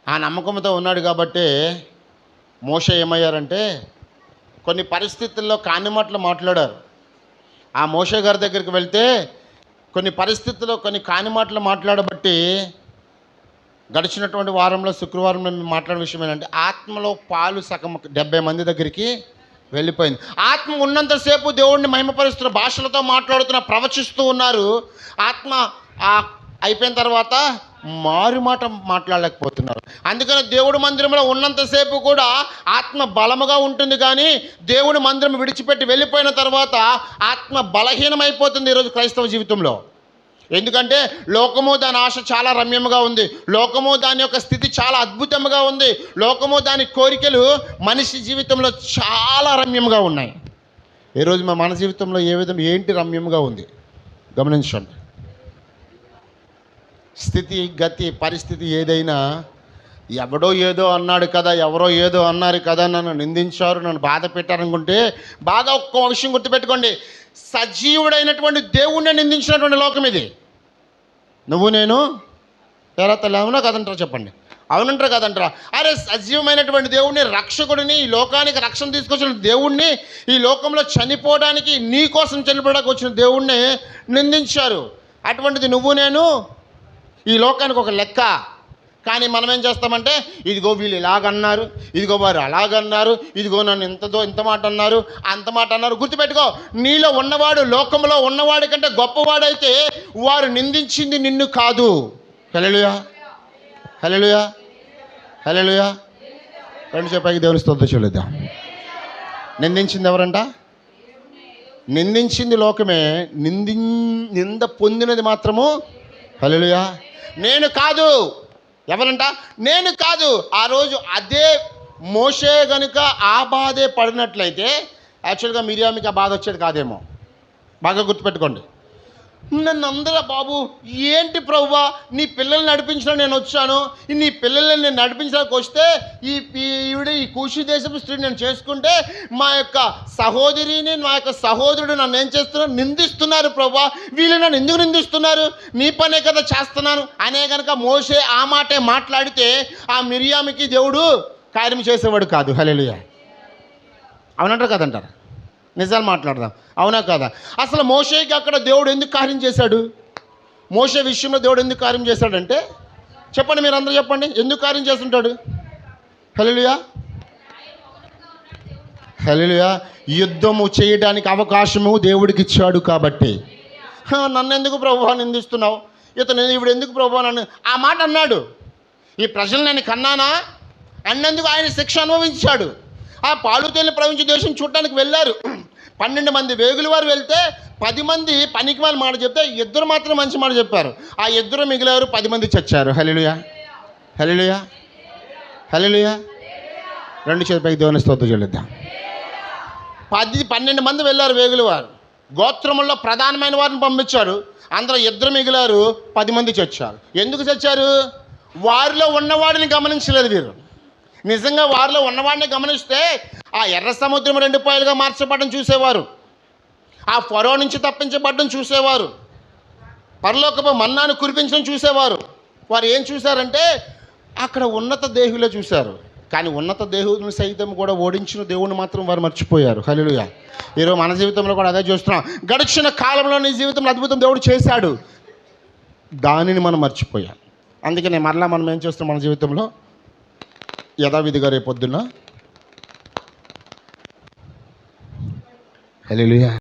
ఆ నమ్మకంతో ఉన్నాడు కాబట్టి మోషే ఏమయ్యారంటే కొన్ని పరిస్థితుల్లో కాని మాటలు మాట్లాడారు. ఆ మోషే గారి దగ్గరికి వెళ్తే కొన్ని పరిస్థితుల్లో కొన్ని కాని మాటలు మాట్లాడబట్టి గడిచినటువంటి వారంలో శుక్రవారంలో మేము మాట్లాడిన విషయం ఏంటంటే, ఆత్మలో పాలు సగం 70 మంది దగ్గరికి వెళ్ళిపోయింది. ఆత్మ ఉన్నంతసేపు దేవుడిని మహిమపరుస్తున్న, భాషలతో మాట్లాడుతున్న, ప్రవచిస్తూ ఉన్నారు. ఆత్మ అయిపోయిన తర్వాత మారు మాట మాట్లాడలేకపోతున్నారు. అందుకని దేవుడి మందిరంలో ఉన్నంతసేపు కూడా ఆత్మ బలముగా ఉంటుంది, కానీ దేవుడి మందిరం విడిచిపెట్టి వెళ్ళిపోయిన తర్వాత ఆత్మ బలహీనమైపోతుంది ఈరోజు క్రైస్తవ జీవితంలో. ఎందుకంటే లోకము దాని ఆశ చాలా రమ్యముగా ఉంది, లోకము దాని యొక్క స్థితి చాలా అద్భుతంగా ఉంది, లోకము దాని కోరికలు మనిషి జీవితంలో చాలా రమ్యంగా ఉన్నాయి. ఈరోజు మన జీవితంలో ఏంటి రమ్యంగా ఉంది గమనించండి. స్థితి, గతి, పరిస్థితి ఏదైనా ఎవడో ఏదో అన్నాడు కదా, ఎవరో ఏదో అన్నారు కదా, నన్ను నిందించారు, నన్ను బాధ పెట్టారనుకుంటే బాగా ఒక్క విషయం గుర్తుపెట్టుకోండి, సజీవుడైనటువంటి దేవుణ్ణి నిందించినటువంటి లోకం ఇది. నువ్వు నేను ఎలా తల్లి అవునా కదంటారా? చెప్పండి, అవునంటారా కదంటారా? అరే, సజీవమైనటువంటి దేవుణ్ణి, రక్షకుడిని, ఈ లోకానికి రక్షణ తీసుకొచ్చిన దేవుణ్ణి, ఈ లోకంలో చనిపోవడానికి, నీ కోసం చనిపోవడానికి వచ్చిన దేవుణ్ణి నిందించారు. అటువంటిది నువ్వు నేను ఈ లోకానికి ఒక లెక్క. కానీ మనం ఏం చేస్తామంటే, ఇదిగో వీళ్ళు ఇలాగన్నారు, ఇదిగో వారు అలాగన్నారు, ఇదిగో నన్ను ఇంత మాట అన్నారు, అంత మాట అన్నారు. గుర్తుపెట్టుకో, నీలో ఉన్నవాడు, లోకంలో ఉన్నవాడి కంటే గొప్పవాడైతే వారు నిందించింది నిన్ను కాదు. హల్లెలూయా, హల్లెలూయా, హల్లెలూయా. 2 చేపకి దేవుని స్తుతి చెల్లిద్దాం. నిందించింది ఎవరంట? నిందించింది లోకమే, నింద పొందినది మాత్రము హల్లెలూయా నేను కాదు. ఎవరంట? నేను కాదు. ఆ రోజు అదే మోషే గనుక ఆ బాధే పడినట్లయితే యాక్చువల్గా మిరియామికి ఆ బాధ వచ్చేది కాదేమో. బాగా గుర్తుపెట్టుకోండి. నన్ను అందరూ, బాబు ఏంటి ప్రభువా, నీ పిల్లల్ని నడిపించడం నేను వచ్చాను, నీ పిల్లల్ని నేను నడిపించడానికి వస్తే ఈ కూషి దేశపు స్త్రీ నేను చేసుకుంటే మా యొక్క సహోదరిని, మా యొక్క సహోదరుడు నన్ను ఏం చేస్తున్నారు? నిందిస్తున్నారు ప్రభువా, వీళ్ళు నన్ను ఎందుకు నిందిస్తున్నారు? నీ పనే కదా చేస్తున్నాను అనే కనుక మోషే ఆ మాటే మాట్లాడితే ఆ మిరియామికి దేవుడు కార్యం చేసేవాడు కాదు. హల్లెలూయా. అవునంటారు కదంటారు? నిజాలు మాట్లాడదాం, అవునా కదా? అసలు మోషేకి అక్కడ దేవుడు ఎందుకు కార్యం చేశాడు? మోషే విషయంలో దేవుడు ఎందుకు కార్యం చేశాడంటే చెప్పండి, మీరు అందరూ చెప్పండి, ఎందుకు కార్యం చేస్తుంటాడు? హల్లెలూయా, హల్లెలూయా. యుద్ధము చేయడానికి అవకాశము దేవుడికి ఇచ్చాడు కాబట్టి. నన్ను ఎందుకు ప్రభువా నిందిస్తున్నావు? ఇప్పుడు ఎందుకు ప్రభు నన్ను ఆ మాట అన్నాడు. ఈ ప్రజలు నేను కన్నానా అన్నందుకు ఆయన శిక్ష అనుభవించాడు. ఆ పాలు తేలిన ప్రపంచ దేశం చూడటానికి వెళ్ళారు. 12 మంది వేగుల వారు వెళ్తే 10 మంది పనికి వాళ్ళ మాట చెప్తే 2 మాత్రం మంచి మాట చెప్పారు. ఆ 2 మిగిలారు, 10 మంది చచ్చారు. హల్లెలూయా, హల్లెలూయా, హల్లెలూయా. 2 చేతుల పైకి దేవుని స్తోత్రం చెల్లిద్దాం. 12 మంది వెళ్ళారు వేగుల వారు. గోత్రముల్లో ప్రధానమైన వారిని పంపించారు. అందరూ 2 మిగిలారు, 10 మంది చచ్చారు. ఎందుకు చచ్చారు? వారిలో ఉన్నవాడిని గమనించలేదు వీరు. నిజంగా వారిలో ఉన్నవాడిని గమనిస్తే ఆ ఎర్ర సముద్రం 2 పాయలుగా మార్చబడడం చూసేవారు. ఆ ఫరో నుంచి తప్పించబడడం చూసేవారు. పరలోకపు మన్నాను కురిపించడం చూసేవారు. వారు ఏం చూశారంటే అక్కడ ఉన్నత దేహులే చూశారు. కానీ ఉన్నత దేహుని సైతం కూడా ఓడించిన దేవుని మాత్రం వారు మర్చిపోయారు. హల్లెలూయా. ఈరోజు మన జీవితంలో కూడా అదే చూస్తున్నాం. గడిచిన కాలంలో నీ జీవితంలో అద్భుతం దేవుడు చేశాడు, దానిని మనం మర్చిపోయాం. అందుకనే మరలా మనం ఏం చేస్తున్నాం మన జీవితంలో యథావిధిగా రేపొద్దున హల్లెలూయా